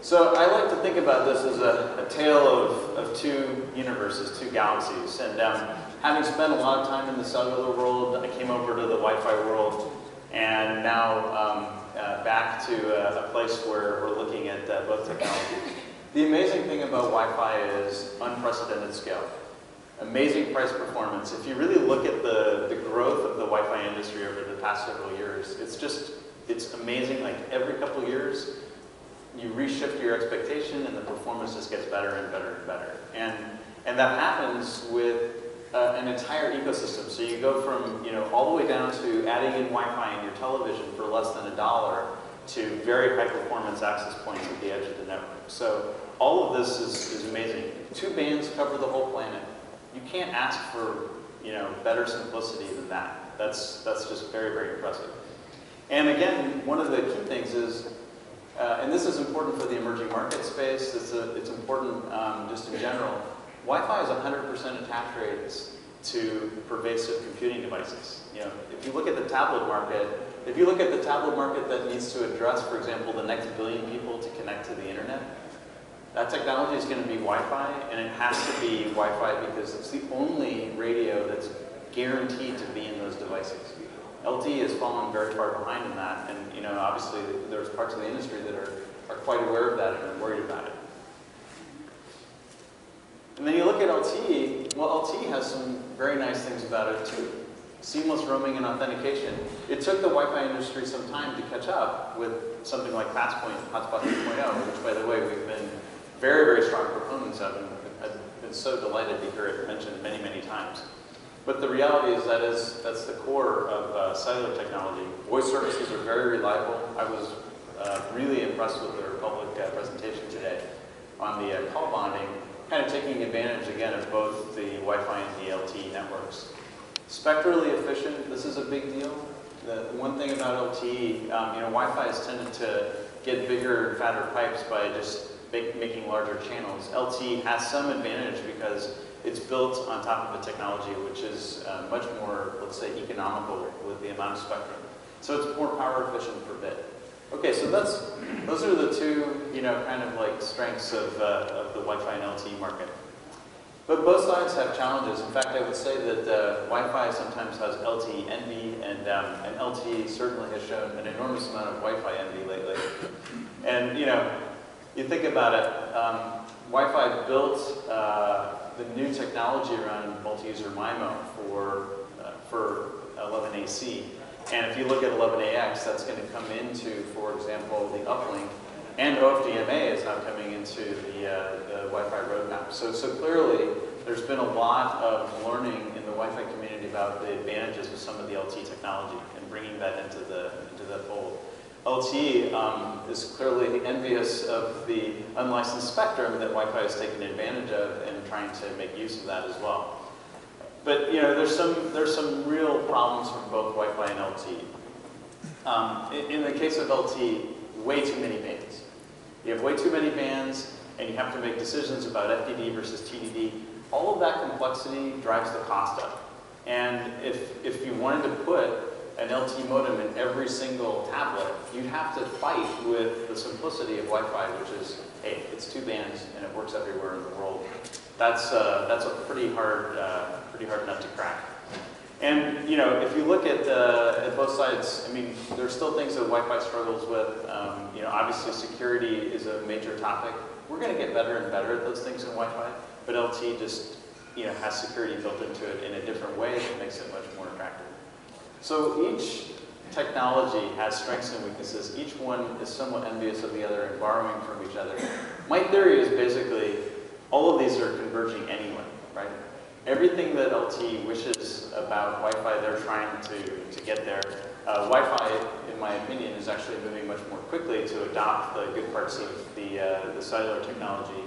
So I like to think about this as a tale of two universes, two galaxies. And having spent a lot of time in the cellular world, I came over to the Wi-Fi world, and now back to a place where we're looking at both technologies. The amazing thing about Wi-Fi is unprecedented scale. Amazing price performance. If you really look at the growth of the Wi-Fi industry over the past several years, it's amazing. Like every couple of years, you reshift your expectation and the performance just gets better and better and better. And that happens with an entire ecosystem. So you go from all the way down to adding in Wi-Fi in your television for less than $1 to very high performance access points at the edge of the network. So all of this is amazing. 2 bands cover the whole planet. You can't ask for better simplicity than that. That's just very, very impressive. And again, one of the key things is, and this is important for the emerging market space, it's important just in general, Wi-Fi is 100% attach rates to pervasive computing devices. If you look at the tablet market, that needs to address, for example, the next billion people to connect to the internet, that technology is going to be Wi-Fi, and it has to be Wi-Fi because it's the only radio that's guaranteed to be in those devices. LTE has fallen very far behind in that, and obviously there's parts of the industry that are quite aware of that and are worried about it. And then you look at LTE, well, LTE has some very nice things about it too. Seamless roaming and authentication. It took the Wi-Fi industry some time to catch up with something like Fastpoint, Hotspot 2.0, which, by the way, we've been very, very strong proponents of, and I've been so delighted to hear it mentioned many, many times. But the reality is that's the core of cellular technology. Voice services are very reliable. I was really impressed with their public presentation today on the call bonding, kind of taking advantage, again, of both the Wi-Fi and the LTE networks. Spectrally efficient, this is a big deal. The one thing about LTE, Wi-Fi has tended to get bigger and fatter pipes by just making larger channels. LTE has some advantage because it's built on top of a technology which is much more, let's say, economical with the amount of spectrum. So it's more power efficient per bit. Okay, so those are the two, kind of like strengths of the Wi-Fi and LTE market. But both sides have challenges. In fact, I would say that Wi-Fi sometimes has LTE envy, and LTE certainly has shown an enormous amount of Wi-Fi envy lately. And you think about it, Wi-Fi built the new technology around multi-user MIMO for 11AC. And if you look at 11AX, that's going to come into, for example, the uplink. And OFDMA is now coming into the Wi-Fi roadmap. So clearly, there's been a lot of learning in the Wi-Fi community about the advantages of some of the LTE technology and bringing that into the fold. LTE is clearly envious of the unlicensed spectrum that Wi-Fi has taken advantage of and trying to make use of that as well. But there's some real problems from both Wi-Fi and LTE. In the case of LTE, way too many bands. You have way too many bands, and you have to make decisions about FDD versus TDD. All of that complexity drives the cost up. And if you wanted to put an LTE modem in every single tablet, you'd have to fight with the simplicity of Wi-Fi, which is, hey, it's 2 bands and it works everywhere in the world. That's a pretty hard nut to crack. And if you look at both sides, I mean, there's still things that Wi-Fi struggles with. Obviously security is a major topic. We're going to get better and better at those things in Wi-Fi, but LTE just has security built into it in a different way that makes it much more attractive. So each technology has strengths and weaknesses. Each one is somewhat envious of the other and borrowing from each other. My theory is basically all of these are converging anyway, right? Everything that LTE wishes about Wi-Fi, they're trying to get there. Wi-Fi, in my opinion, is actually moving much more quickly to adopt the good parts of the cellular technology